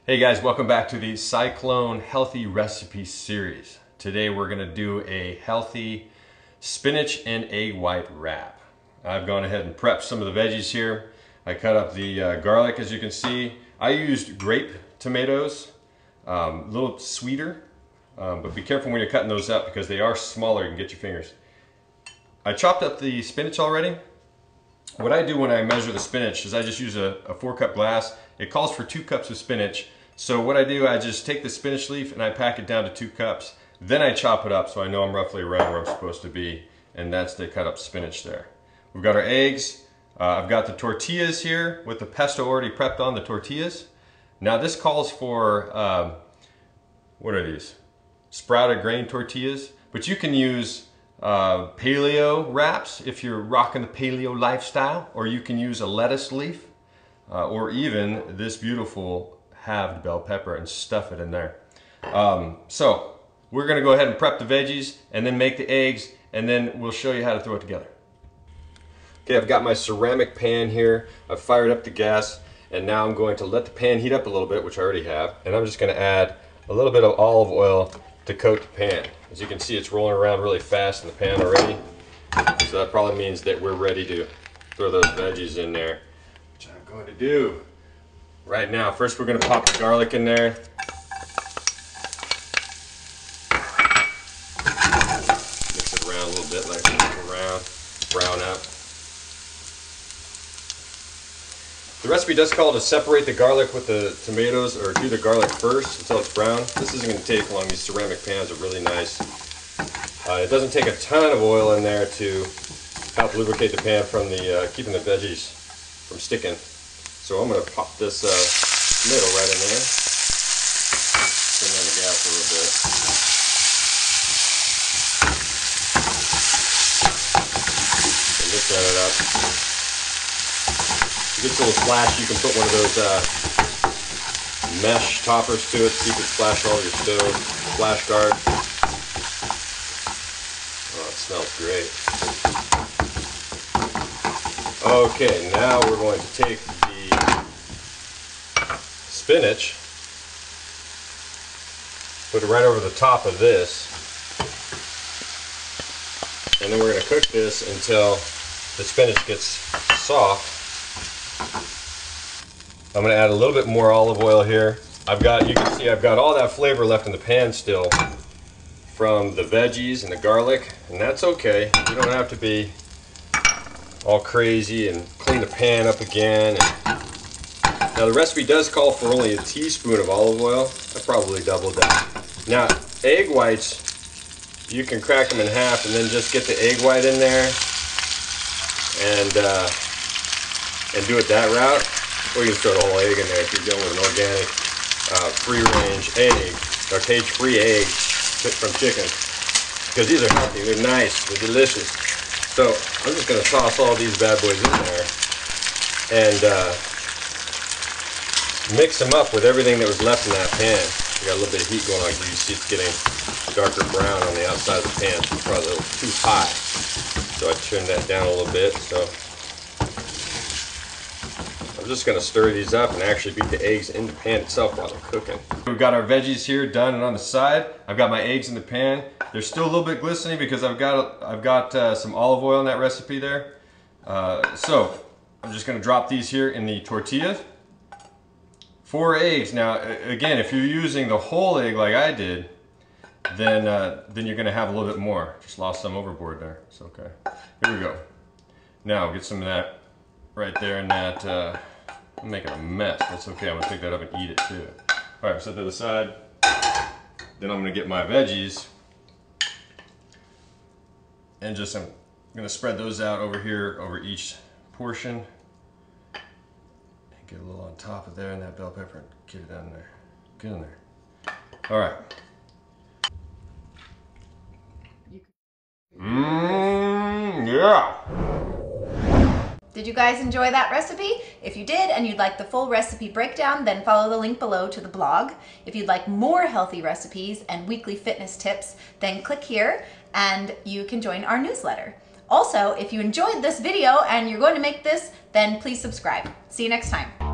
Hey guys, welcome back to the Cyclone Healthy Recipe Series. Today we're going to do a healthy spinach and egg white wrap. I've gone ahead and prepped some of the veggies here. I cut up the garlic, as you can see. I used grape tomatoes, a little sweeter, but be careful when you're cutting those up because they are smaller, you can get your fingers. I chopped up the spinach already. What I do when I measure the spinach is I just use a 4-cup glass. It calls for 2 cups of spinach. So what I do, I just take the spinach leaf and I pack it down to 2 cups. Then I chop it up so I know I'm roughly around where I'm supposed to be. And that's the cut up spinach there. We've got our eggs. I've got the tortillas here with the pesto already prepped on the tortillas. Now this calls for, what are these? Sprouted grain tortillas. But you can use paleo wraps if you're rocking the paleo lifestyle. Or you can use a lettuce leaf. Or even this beautiful halved bell pepper and stuff it in there. So we're gonna go ahead and prep the veggies and then make the eggs, and then we'll show you how to throw it together. Okay, I've got my ceramic pan here. I've fired up the gas, and now I'm going to let the pan heat up a little bit, which I already have, and I'm just gonna add a little bit of olive oil to coat the pan. As you can see, it's rolling around really fast in the pan already, so that probably means that we're ready to throw those veggies in there, which I'm going to do right now. First, we're going to pop the garlic in there. Mix it around a little bit, like around, brown up. The recipe does call to separate the garlic with the tomatoes, or do the garlic first until it's brown. This isn't going to take long. These ceramic pans are really nice. It doesn't take a ton of oil in there to help lubricate the pan from the keeping the veggies from sticking. So I'm going to pop this tomato right in there. Turn on the gas a little bit. And mix that up. If it gets a little splash, you can put one of those mesh toppers to it to keep it splash all over your stove. Splash guard. Oh, it smells great. Okay, now we're going to take spinach, put it right over the top of this, and then we're going to cook this until the spinach gets soft. I'm going to add a little bit more olive oil here. You can see I've got all that flavor left in the pan still from the veggies and the garlic, and that's okay. You don't have to be all crazy and clean the pan up again. Now the recipe does call for only a teaspoon of olive oil. I probably doubled that. Now egg whites, you can crack them in half and then just get the egg white in there and do it that route. Or you can throw the whole egg in there if you're going with an organic free-range egg or cage-free egg from chicken. Because these are healthy, they're nice, they're delicious. So I'm just going to toss all these bad boys in there and mix them up with everything that was left in that pan. We got a little bit of heat going on. You see it's getting darker brown on the outside of the pan. It's probably a little too high. So I turned that down a little bit. So I'm just going to stir these up and actually beat the eggs in the pan itself while they're cooking. We've got our veggies here done and on the side. I've got my eggs in the pan. They're still a little bit glistening because I've got some olive oil in that recipe there. So I'm just going to drop these here in the tortillas. 4 eggs. Now again, if you're using the whole egg like I did, then you're going to have a little bit more. Just lost some overboard there. It's okay. Here we go. Now get some of that right there in that. I'm making a mess. That's okay. I'm going to pick that up and eat it too. All right, set that aside. Then I'm going to get my veggies and I'm going to spread those out over here over each portion. Get a little on top of there in that bell pepper and get it down there. Get in there. All right. Yeah. Did you guys enjoy that recipe? If you did and you'd like the full recipe breakdown, then follow the link below to the blog. If you'd like more healthy recipes and weekly fitness tips, then click here and you can join our newsletter. Also, if you enjoyed this video and you're going to make this, then please subscribe. See you next time.